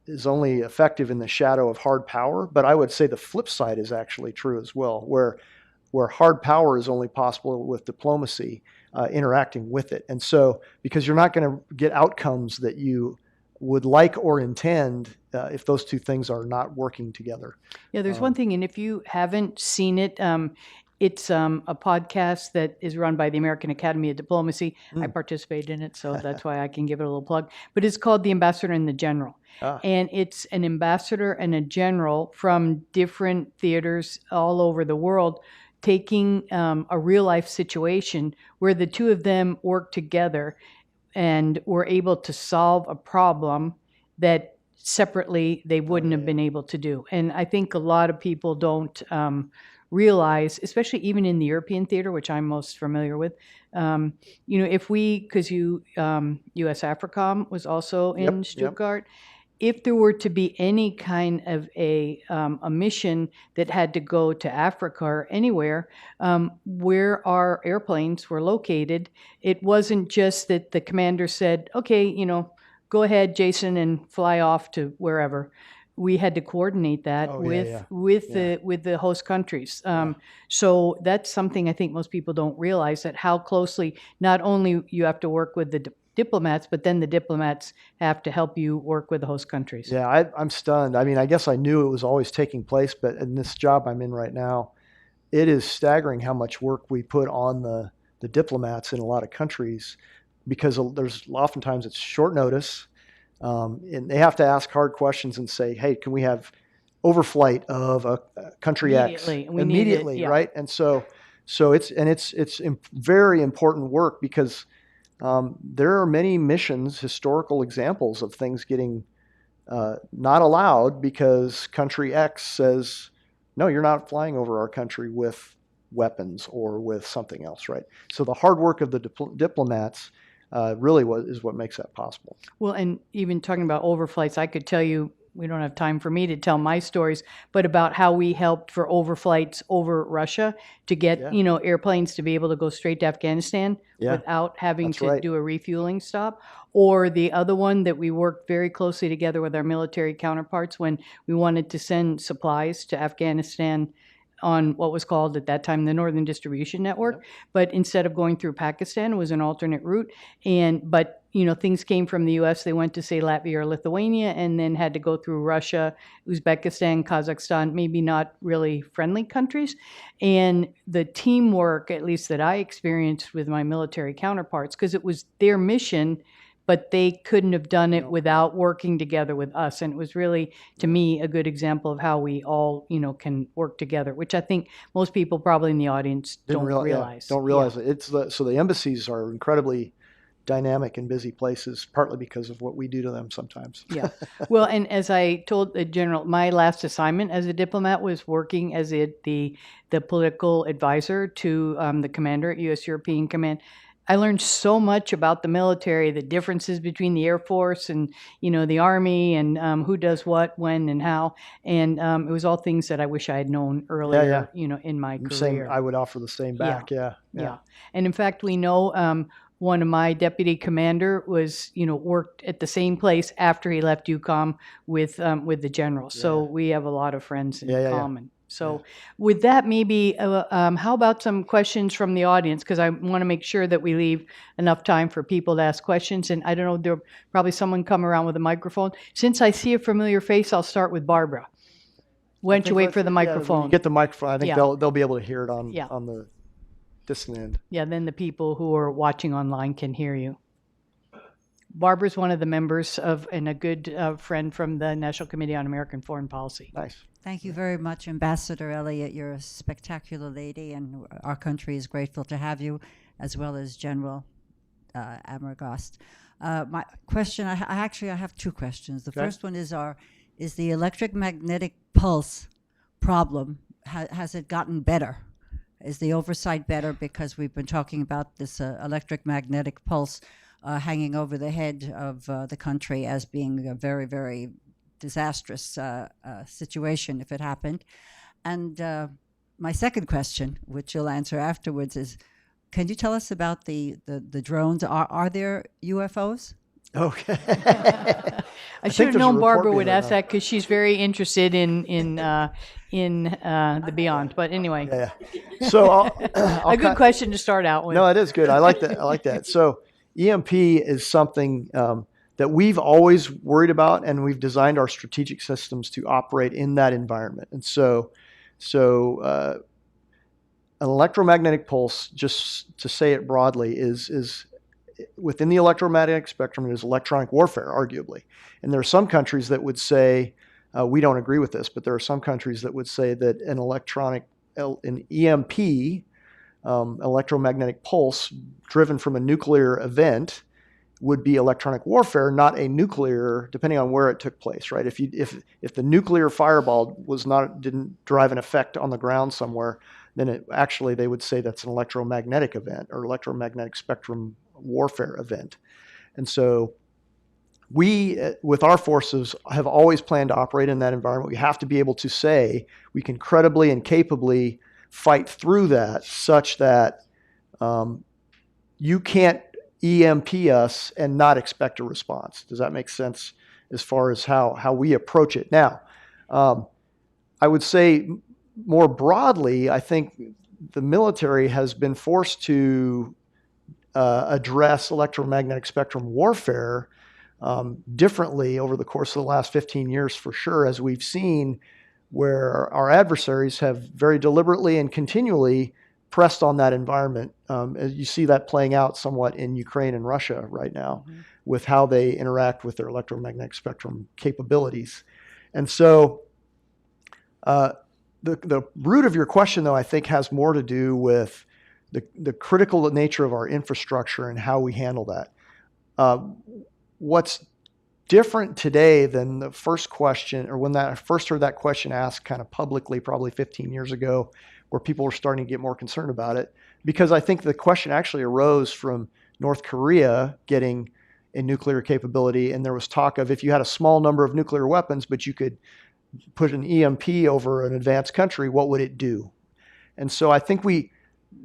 is only effective in the shadow of hard power, but I would say the flip side is actually true as well, where hard power is only possible with diplomacy interacting with it. And so, because you're not going to get outcomes that you would like or intend if those two things are not working together.
Yeah, there's one thing, and if you haven't seen it, it's a podcast that is run by the American Academy of Diplomacy. I participate in it, so that's why I can give it a little plug. But it's called The Ambassador and the General. And it's an ambassador and a general from different theaters all over the world taking a real-life situation where the two of them work together and were able to solve a problem that separately they wouldn't have been able to do. And I think a lot of people don't realize, especially even in the European theater, which I'm most familiar with, if because US AFRICOM was also in Stuttgart, if there were to be any kind of a mission that had to go to Africa or anywhere where our airplanes were located, it wasn't just that the commander said, okay, go ahead, Jason, and fly off to wherever. We had to coordinate that with the host countries. So that's something I think most people don't realize, that how closely not only you have to work with the diplomats, but then the diplomats have to help you work with the host countries.
Yeah, I'm stunned. I mean, I guess I knew it was always taking place, but in this job I'm in right now, it is staggering how much work we put on the diplomats in a lot of countries, because there's oftentimes it's short notice, and they have to ask hard questions and say, hey, can we have overflight of a country X immediately, right? And so it's very important work, because there are many missions, historical examples of things getting not allowed because country X says, no, you're not flying over our country with weapons or with something else, right? So the hard work of the diplomats really is what makes that possible.
Well, and even talking about overflights, I could tell you, we don't have time for me to tell my stories, but about how we helped for overflights over Russia to get, airplanes to be able to go straight to Afghanistan without having to do a refueling stop. Or the other one that we worked very closely together with our military counterparts when we wanted to send supplies to Afghanistan on what was called at that time the Northern Distribution Network, but instead of going through Pakistan, it was an alternate route. But things came from the U.S. They went to, say, Latvia or Lithuania, and then had to go through Russia, Uzbekistan, Kazakhstan, maybe not really friendly countries. And the teamwork, at least that I experienced with my military counterparts, because it was their mission, but they couldn't have done it without working together with us. And it was really, to me, a good example of how we all, can work together, which I think most people probably in the audience don't realize.
Don't realize it. So the embassies are incredibly dynamic and busy places, partly because of what we do to them sometimes.
Yeah. Well, and as I told the general, my last assignment as a diplomat was working as the political advisor to the commander at U.S. European Command. I learned so much about the military, the differences between the Air Force and, the Army, and who does what, when, and how. And it was all things that I wish I had known earlier, in my career.
I would offer the same back. Yeah.
And in fact, we know one of my deputy commander was, worked at the same place after he left UCOM with the general. So we have a lot of friends in common. So with that, maybe how about some questions from the audience? Because I want to make sure that we leave enough time for people to ask questions. And I don't know, there'll probably someone come around with a microphone. Since I see a familiar face, I'll start with Barbara. Why don't you wait for the microphone?
Get the microphone. I think they'll be able to hear it on the distant end.
Yeah, then the people who are watching online can hear you. Barbara's one of the members of, and a good friend from the National Committee on American Foreign Policy.
Nice.
Thank you very much, Ambassador Elliott. You're a spectacular lady, and our country is grateful to have you, as well as General Armagost. My question, I have two questions. The first one is the electromagnetic pulse problem, has it gotten better? Is the oversight better? Because we've been talking about this electromagnetic pulse hanging over the head of the country as being a very, very disastrous situation if it happened. And my second question, which you'll answer afterwards, is can you tell us about the drones? Are there UFOs?
Okay.
I should have known Barbara would ask that because she's very interested in the beyond. But anyway.
Yeah. So
a good question to start out with.
No, it is good. I like that. So EMP is something that we've always worried about, and we've designed our strategic systems to operate in that environment. And so an electromagnetic pulse, just to say it broadly, is within the electromagnetic spectrum. It is electronic warfare, arguably. And there are some countries that would say, we don't agree with this, but there are some countries that would say that an EMP, electromagnetic pulse driven from a nuclear event, would be electronic warfare, not a nuclear, depending on where it took place, right? If the nuclear fireball didn't drive an effect on the ground somewhere, then they would say that's an electromagnetic event or electromagnetic spectrum warfare event. And so we, with our forces, have always planned to operate in that environment. We have to be able to say we can credibly and capably fight through that, such that you can't EMP us and not expect a response. Does that make sense as far as how we approach it? Now, I would say more broadly, I think the military has been forced to address electromagnetic spectrum warfare differently over the course of the last 15 years, for sure, as we've seen where our adversaries have very deliberately and continually pressed on that environment. You see that playing out somewhat in Ukraine and Russia right now with how they interact with their electromagnetic spectrum capabilities. And so the root of your question, though, I think has more to do with the critical nature of our infrastructure and how we handle that. What's different today than the first question, or when I first heard that question asked kind of publicly, probably 15 years ago, where people were starting to get more concerned about it, because I think the question actually arose from North Korea getting a nuclear capability, and there was talk of if you had a small number of nuclear weapons, but you could put an EMP over an advanced country, what would it do? And so I think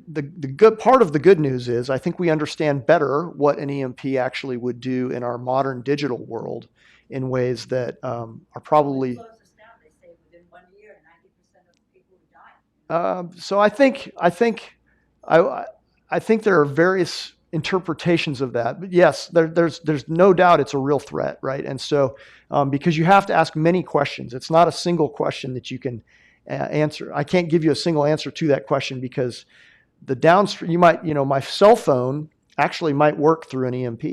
the good part of the good news is I think we understand better what an EMP actually would do in our modern digital world in ways that are probably. So I think there are various interpretations of that, but yes, there's no doubt it's a real threat, right? And so because you have to ask many questions, it's not a single question that you can answer. I can't give you a single answer to that question because the downstream, my cell phone actually might work through an EMP.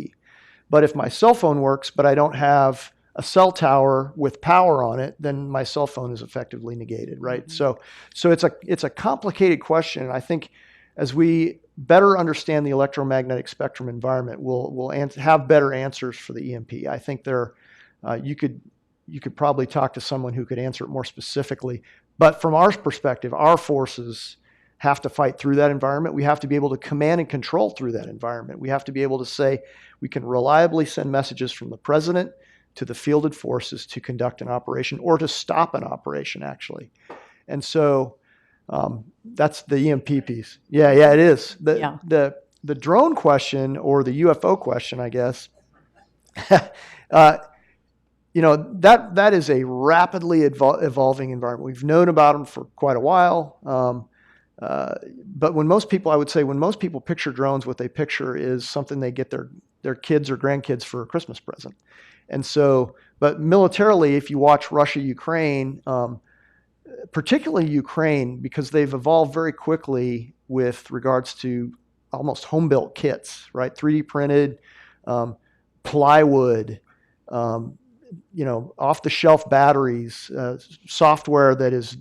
But if my cell phone works, but I don't have a cell tower with power on it, then my cell phone is effectively negated, right? So it's a complicated question, and I think as we better understand the electromagnetic spectrum environment, we'll have better answers for the EMP. I think you could probably talk to someone who could answer it more specifically. But from our perspective, our forces have to fight through that environment. We have to be able to command and control through that environment. We have to be able to say we can reliably send messages from the president to the fielded forces to conduct an operation or to stop an operation, actually. And so that's the EMP piece. Yeah, it is. The drone question, or the UFO question, I guess, that is a rapidly evolving environment. We've known about them for quite a while. But when most people picture drones, what they picture is something they get their kids or grandkids for a Christmas present. And so, but militarily, if you watch Russia, Ukraine, particularly Ukraine, because they've evolved very quickly with regards to almost home-built kits, right? 3D printed, plywood, off-the-shelf batteries, software that is,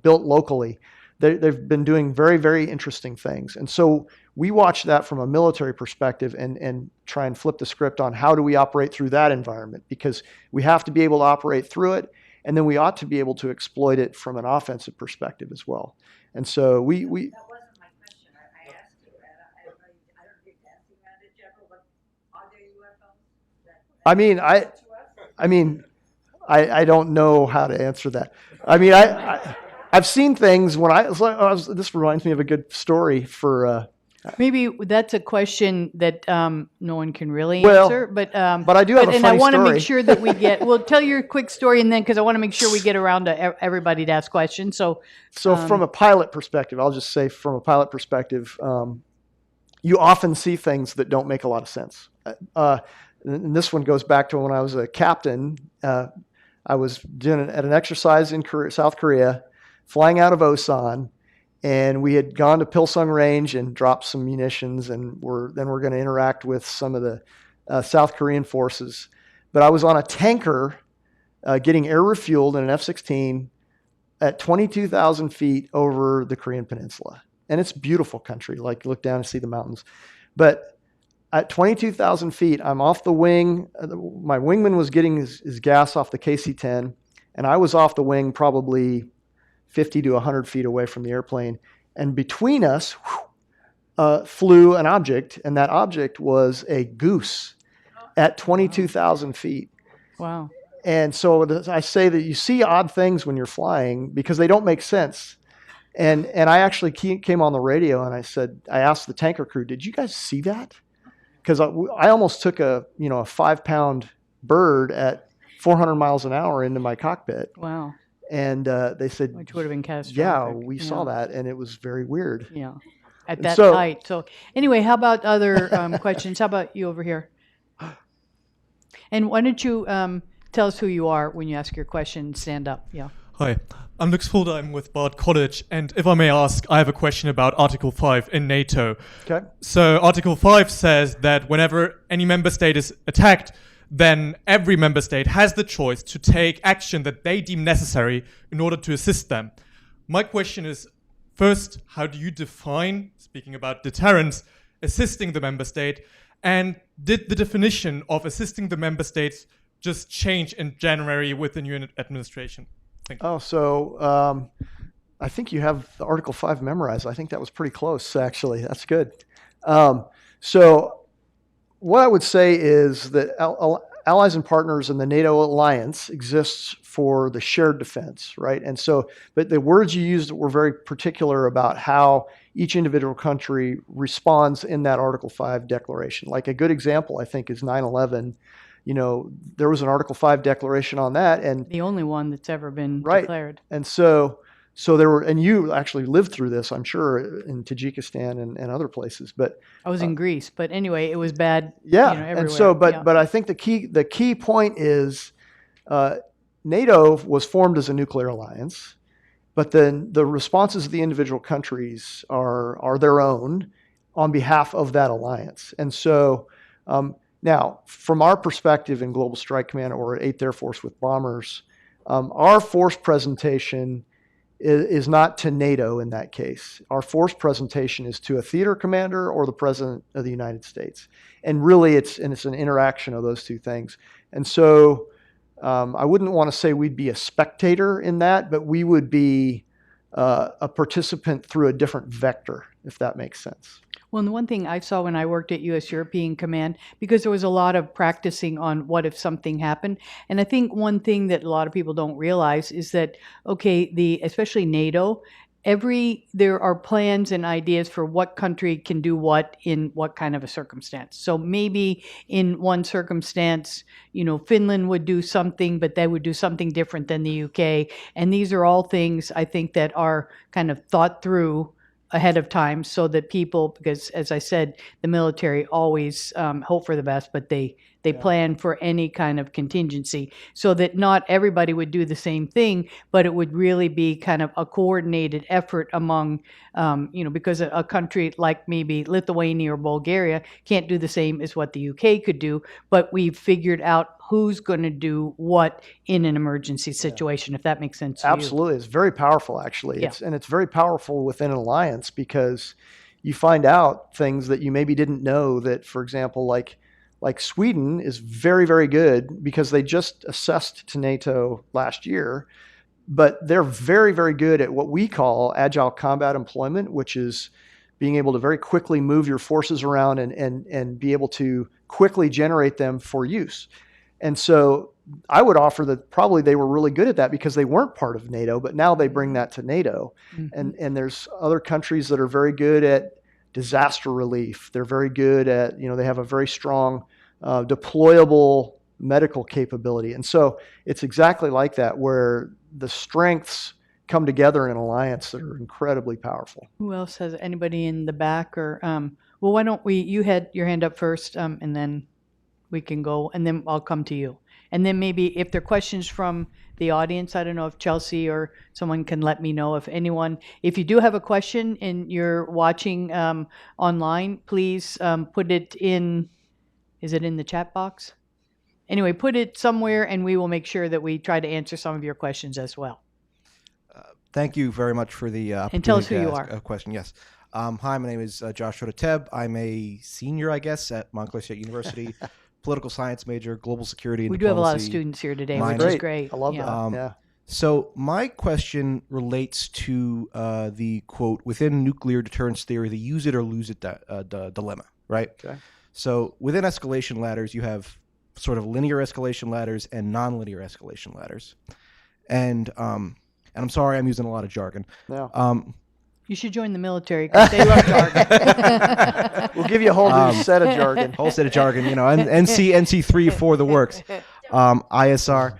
built locally. They've been doing very, very interesting things. And so we watch that from a military perspective and try and flip the script on how do we operate through that environment, because we have to be able to operate through it, and then we ought to be able to exploit it from an offensive perspective as well. And so we
That wasn't my question. I asked you, and I don't think asking that in general, but are there UFOs?
I don't know how to answer that. I've seen things when this reminds me of a good story for.
Maybe that's a question that no one can really
Well,
answer, but
I do have a
and I
funny
want to
story.
make sure that we get. Well, tell your quick story, and then because I want to make sure we get around to everybody to ask questions. So
From a pilot perspective, I'll just say from a pilot perspective, you often see things that don't make a lot of sense. And this one goes back to when I was a captain. I was doing at an exercise in South Korea, flying out of Osan. And we had gone to Pilsung Range and dropped some munitions, and we're going to interact with some of the South Korean forces. But I was on a tanker getting air refueled in an F-16 at 22,000 feet over the Korean Peninsula. And it's beautiful country, like you look down and see the mountains. But at 22,000 feet, I'm off the wing. My wingman was getting his gas off the KC-10, and I was off the wing probably 50 to 100 feet away from the airplane. And between us flew an object, and that object was a goose at 22,000 feet.
wow.
And so I say that you see odd things when you're flying because they don't make sense. And I actually came on the radio and I asked the tanker crew, did you guys see that? Because I almost took a 5-pound bird at 400 miles an hour into my cockpit.
Wow.
And they said,
Which would have been catastrophic.
yeah, we saw that, and it was very weird.
Yeah. At
And
that
so-
height. So anyway, how about other questions? How about you over here? And why don't you tell us who you are when you ask your question? Stand up. Yeah.
Hi, I'm Lux Fulda. I'm with Bard College, and if I may ask, I have a question about Article 5 in NATO.
Okay.
So Article 5 says that whenever any member state is attacked, then every member state has the choice to take action that they deem necessary in order to assist them. My question is, first, how do you define, speaking about deterrence, assisting the member state? And did the definition of assisting the member states just change in January with the new administration? Thank you.
Oh, so I think you have the Article 5 memorized. I think that was pretty close, actually. That's good. So what I would say is that allies and partners in the NATO alliance exists for the shared defense, right? And so, but the words you used were very particular about how each individual country responds in that Article 5 declaration. Like a good example, I think, is 9/11. There was an Article 5 declaration on that, and
The only one that's ever been
Right.
declared.
and so there were, and you actually lived through this, I'm sure, in Tajikistan and other places. But
I was in Greece, but anyway, it was bad.
yeah,
everywhere.
and so,
Yeah.
but I think the key point is NATO was formed as a nuclear alliance, but then the responses of the individual countries are their own on behalf of that alliance. And so Now, from our perspective in Global Strike Command or 8th Air Force with bombers, our force presentation is not to NATO in that case. Our force presentation is to a theater commander or the President of the United States. And really, it's an interaction of those two things. And so I wouldn't want to say we'd be a spectator in that, but we would be a participant through a different vector, if that makes sense.
Well, and the one thing I saw when I worked at U.S. European Command, because there was a lot of practicing on what if something happened. And I think one thing that a lot of people don't realize is that, okay, especially NATO, there are plans and ideas for what country can do what in what kind of a circumstance. So maybe in one circumstance, Finland would do something, but they would do something different than the UK. And these are all things I think that are kind of thought through ahead of time so that people, because as I said, the military always hope for the best, but they plan for any kind of contingency so that not everybody would do the same thing, but it would really be kind of a coordinated effort among, because a country like maybe Lithuania or Bulgaria can't do the same as what the UK could do, but we've figured out who's going to do what in an emergency situation, if that makes sense to you.
Absolutely. It's very powerful, actually.
Yeah.
It's very powerful within an alliance because you find out things that you maybe didn't know that, for example, like Sweden is very, very good because they just assessed to NATO last year, but they're very, very good at what we call agile combat employment, which is being able to very quickly move your forces around and be able to quickly generate them for use. And so I would offer that probably they were really good at that because they weren't part of NATO, but now they bring that to NATO. Mm-hmm. And there's other countries that are very good at disaster relief. They're very good at, they have a very strong deployable medical capability. And so it's exactly like that where the strengths come together in an alliance that are incredibly powerful.
Who else has anybody in the back or, well, why don't you had your hand up first and then we can go, and then I'll come to you. And then maybe if there are questions from the audience, I don't know if Chelsea or someone can let me know if you do have a question and you're watching online, please put it in, is it in the chat box? Anyway, put it somewhere and we will make sure that we try to answer some of your questions as well.
Thank you very much for the opportunity
and tell us who
to
you
ask
are.
A question. Yes. Hi, my name is Josh Teb. I'm a senior, I guess, at Montclair State University. Political science major, global security and
we
diplomacy.
Do have a lot of students here today, which is great.
I love that. Yeah.
So my question relates to the quote, within nuclear deterrence theory, the use it or lose it dilemma, right? Okay. So within escalation ladders, you have sort of linear escalation ladders and non-linear escalation ladders. And I'm sorry, I'm using a lot of jargon.
Yeah.
You should join the military because they love jargon.
We'll give you a whole new set of jargon.
Whole set of jargon, NC3 for the works, ISR.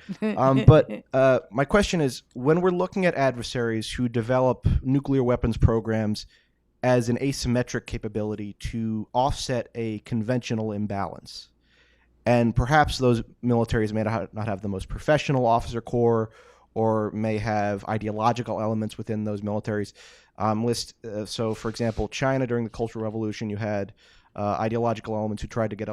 But my question is, when we're looking at adversaries who develop nuclear weapons programs as an asymmetric capability to offset a conventional imbalance, and perhaps those militaries may not have the most professional officer corps or may have ideological elements within those militaries. So, for example, China during the Cultural Revolution, you had ideological elements who tried to get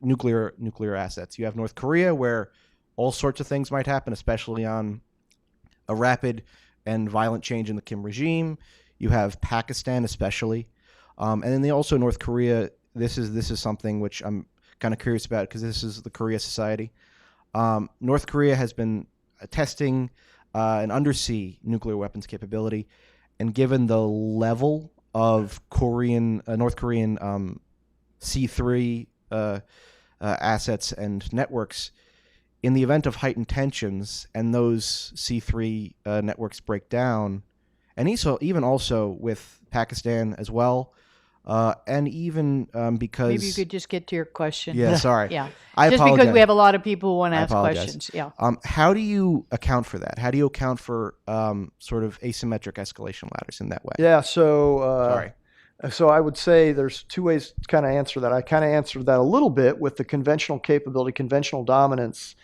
nuclear assets. You have North Korea, where all sorts of things might happen, especially on a rapid and violent change in the Kim regime. You have Pakistan, especially, and then also North Korea. This is something which I'm kind of curious about because this is the Korea Society. North Korea has been testing an undersea nuclear weapons capability, and given the level of North Korean C3 assets and networks, in the event of heightened tensions and those C3 networks break down, and even also with Pakistan as well, and even because
maybe you could just get to your question.
Yeah, sorry.
Yeah,
I
just
apologize.
because we have a lot of people who want to ask
apologize.
Questions. Yeah.
How do you account for that? How do you account for sort of asymmetric escalation ladders in that way?
Yeah. So
sorry.
So I would say there's two ways to kind of answer that. I kind of answered that a little bit with the conventional capability, conventional dominance,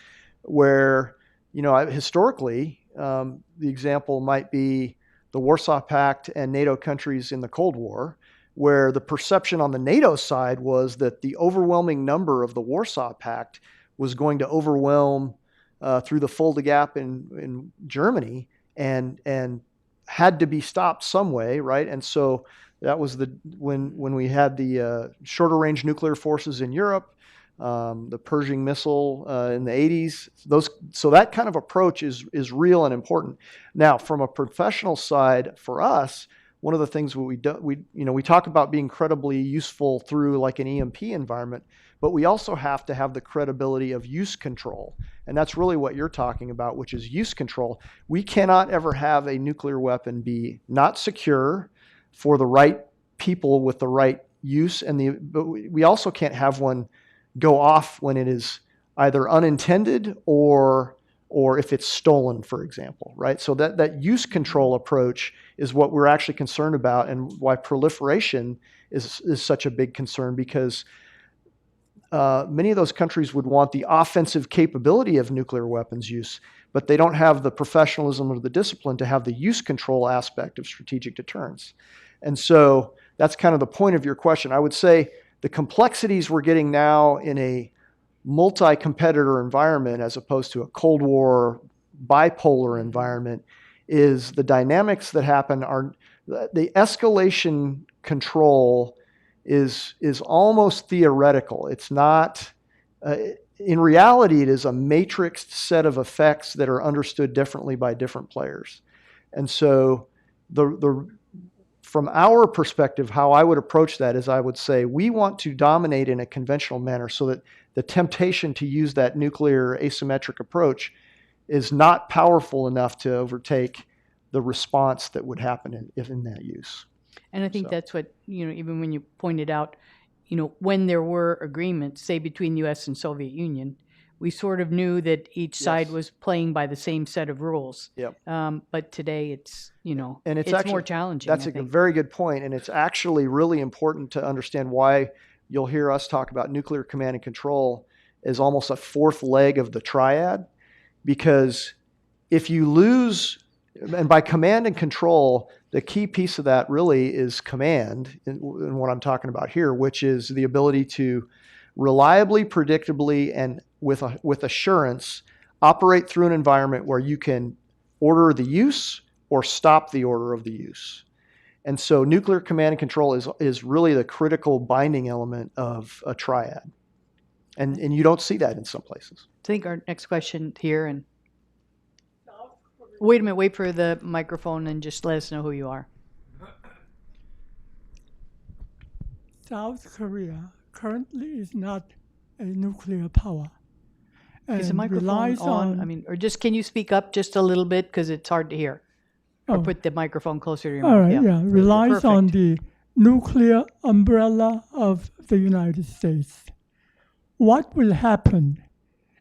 where historically the example might be the Warsaw Pact and NATO countries in the Cold War, where the perception on the NATO side was that the overwhelming number of the Warsaw Pact was going to overwhelm through the Fulda Gap in Germany and had to be stopped some way, right? And so that was when we had the shorter range nuclear forces in Europe, the Pershing missile in the 80s. So that kind of approach is real and important. Now, from a professional side, for us, one of the things we talk about being credibly useful through like an EMP environment, but we also have to have the credibility of use control. And that's really what you're talking about, which is use control. We cannot ever have a nuclear weapon be not secure for the right people with the right use, but we also can't have one go off when it is either unintended or if it's stolen, for example, right? So that use control approach is what we're actually concerned about, and why proliferation is such a big concern, because many of those countries would want the offensive capability of nuclear weapons use, but they don't have the professionalism or the discipline to have the use control aspect of strategic deterrence. And so that's kind of the point of your question. I would say the complexities we're getting now in a multi-competitor environment as opposed to a Cold War bipolar environment is the dynamics that happen are the escalation control is almost theoretical. It's not, in reality, it is a matrixed set of effects that are understood differently by different players. And so from our perspective, how I would approach that is I would say we want to dominate in a conventional manner so that the temptation to use that nuclear asymmetric approach is not powerful enough to overtake the response that would happen in that use.
And I think that's what, even when you pointed out, when there were agreements, say between the U.S. and Soviet Union, we sort of knew that each side was playing by the same set of rules.
Yep.
But today it's,
and
it's
actually
more challenging.
That's a very good point. And it's actually really important to understand why you'll hear us talk about nuclear command and control as almost a fourth leg of the triad. Because if you lose, and by command and control, the key piece of that really is command, in what I'm talking about here, which is the ability to reliably, predictably, and with assurance operate through an environment where you can order the use or stop the order of the use. And so nuclear command and control is really the critical binding element of a triad. And you don't see that in some places.
I think our next question here, and wait a minute, wait for the microphone and just let us know who you are.
South Korea currently is not a nuclear power.
Is the microphone on? Or just can you speak up just a little bit because it's hard to hear? Or put the microphone closer to your mouth.
All right, relies on the nuclear umbrella of the United States. What will happen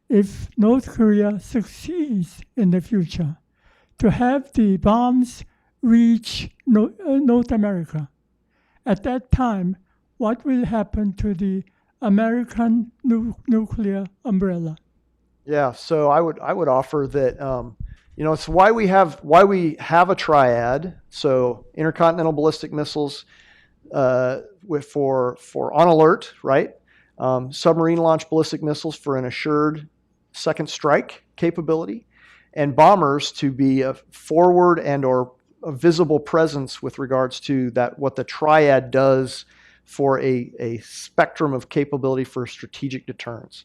if North Korea succeeds in the future to have the bombs reach North America? At that time, what will happen to the American nuclear umbrella?
Yeah, so I would offer that it's why we have a triad. So intercontinental ballistic missiles for on alert, right? Submarine launched ballistic missiles for an assured second strike capability, and bombers to be a forward and or a visible presence with regards to that what the triad does for a spectrum of capability for strategic deterrence.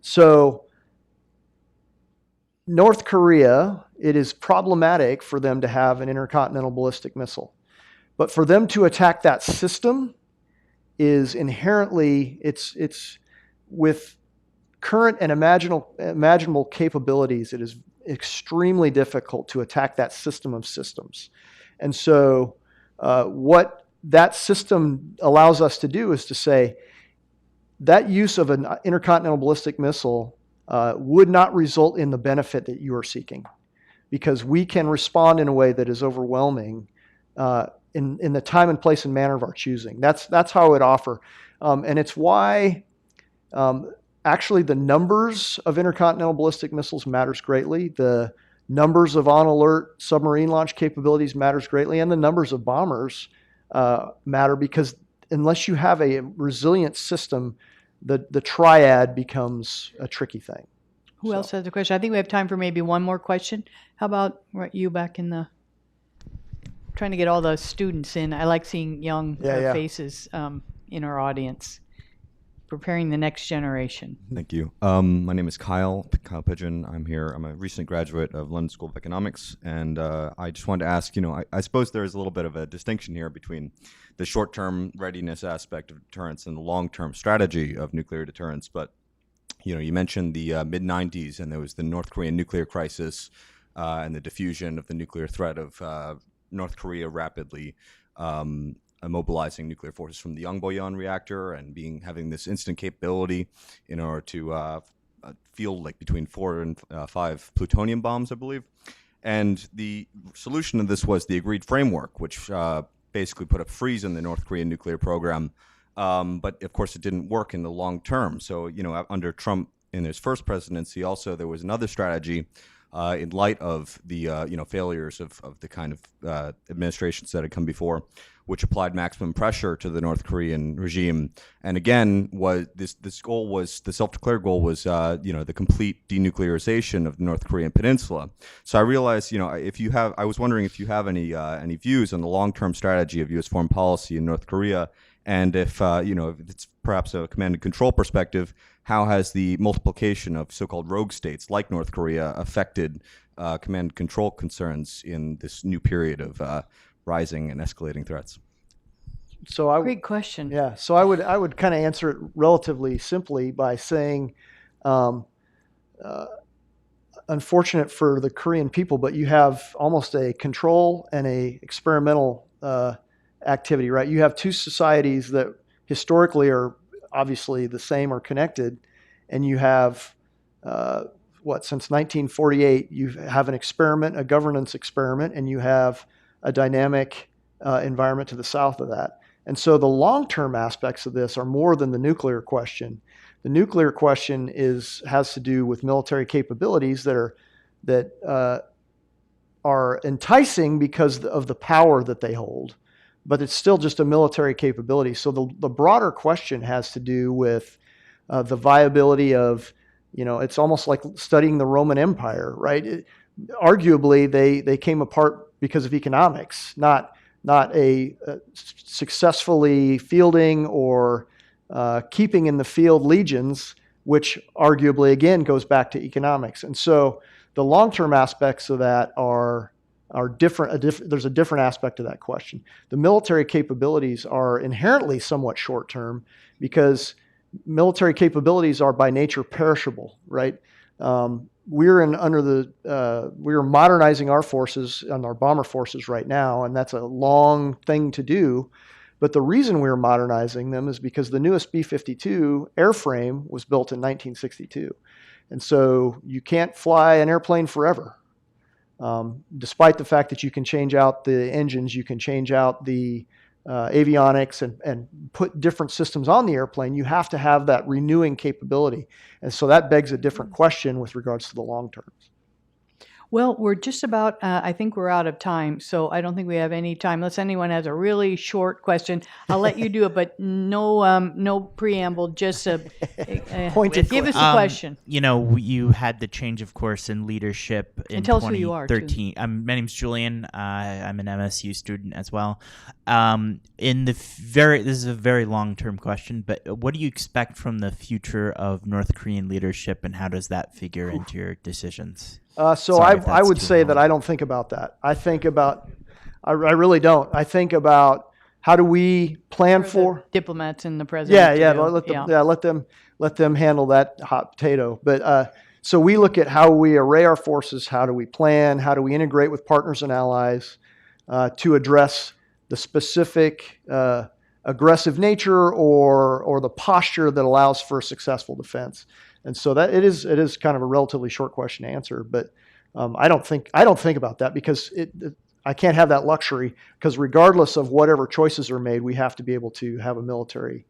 So North Korea, it is problematic for them to have an intercontinental ballistic missile. But for them to attack that system is inherently, it's with current and imaginable capabilities, it is extremely difficult to attack that system of systems. And so what that system allows us to do is to say that use of an intercontinental ballistic missile would not result in the benefit that you are seeking, because we can respond in a way that is overwhelming in the time and place and manner of our choosing. That's how I would offer. And it's why actually the numbers of intercontinental ballistic missiles matters greatly. The numbers of on alert submarine launch capabilities matters greatly, and the numbers of bombers matter, because unless you have a resilient system, the triad becomes a tricky thing.
Who else has a question? I think we have time for maybe one more question. How about you back in the, trying to get all the students in. I like seeing young faces in our audience, preparing the next generation.
Thank you. My name is Kyle Pigeon. I'm here. I'm a recent graduate of London School of Economics, and I just wanted to ask, I suppose there is a little bit of a distinction here between the short-term readiness aspect of deterrence and the long-term strategy of nuclear deterrence. But, you mentioned the mid-90s, and there was the North Korean nuclear crisis and the diffusion of the nuclear threat of North Korea rapidly immobilizing nuclear forces from the Yongbyon reactor and having this instant capability in order to field like between 4 and 5 plutonium bombs, I believe. And the solution to this was the agreed framework, which basically put a freeze in the North Korean nuclear program. But of course, it didn't work in the long term. So, under Trump in his first presidency, also there was another strategy in light of the failures of the kind of administrations that had come before, which applied maximum pressure to the North Korean regime. And again, this goal was, the self-declared goal was the complete denuclearization of the North Korean peninsula. So I realized, I was wondering if you have any views on the long-term strategy of U.S. foreign policy in North Korea, and if if it's perhaps a command and control perspective, how has the multiplication of so-called rogue states like North Korea affected command and control concerns in this new period of rising and escalating threats?
So
great question.
Yeah. So I would kind of answer it relatively simply by saying, unfortunate for the Korean people, but you have almost a control and a experimental activity, right? You have two societies that historically are obviously the same or connected, and you have since 1948 you have an experiment, a governance experiment, and you have a dynamic environment to the south of that. And so the long-term aspects of this are more than the nuclear question. The nuclear question has to do with military capabilities that are enticing because of the power that they hold, but it's still just a military capability. So the broader question has to do with the viability of, it's almost like studying the Roman Empire, right? Arguably, they came apart because of economics, not a successfully fielding or keeping in the field legions, which arguably, again, goes back to economics. And so the long-term aspects of that are different. There's a different aspect to that question. The military capabilities are inherently somewhat short-term because military capabilities are by nature perishable, right? We're modernizing our forces and our bomber forces right now, and that's a long thing to do. But the reason we're modernizing them is because the newest B-52 airframe was built in 1962. And so you can't fly an airplane forever. Despite the fact that you can change out the engines, you can change out the avionics and put different systems on the airplane, you have to have that renewing capability. And so that begs a different question with regards to the long term.
Well, we're just about, I think we're out of time, so I don't think we have any time. Unless anyone has a really short question, I'll let you do it, but no preamble, just give us a question.
You had the change of course in leadership in 2013.
Tell us who you are, too.
My name's Julian. I'm an MSU student as well. This is a very long-term question, but what do you expect from the future of North Korean leadership, and how does that figure into your decisions?
I would say that I don't think about that. I really don't. I think about how do we plan for
diplomats and the president.
Let them handle that hot potato. But so we look at how we array our forces, how do we plan, how do we integrate with partners and allies to address the specific aggressive nature or the posture that allows for a successful defense. And so that it is kind of a relatively short question to answer, but I don't think about that because I can't have that luxury, because regardless of whatever choices are made, we have to be able to have a military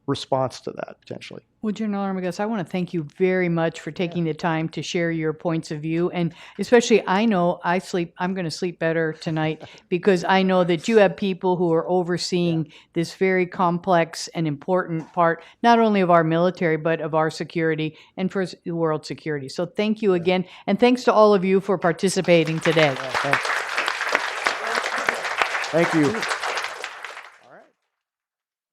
response to that potentially.
Well, General Armagost, I want to thank you very much for taking the time to share your points of view. And especially, I know I'm going to sleep better tonight because I know that you have people who are overseeing this very complex and important part, not only of our military, but of our security and for world security. So thank you again. And thanks to all of you for participating today.
Thank you.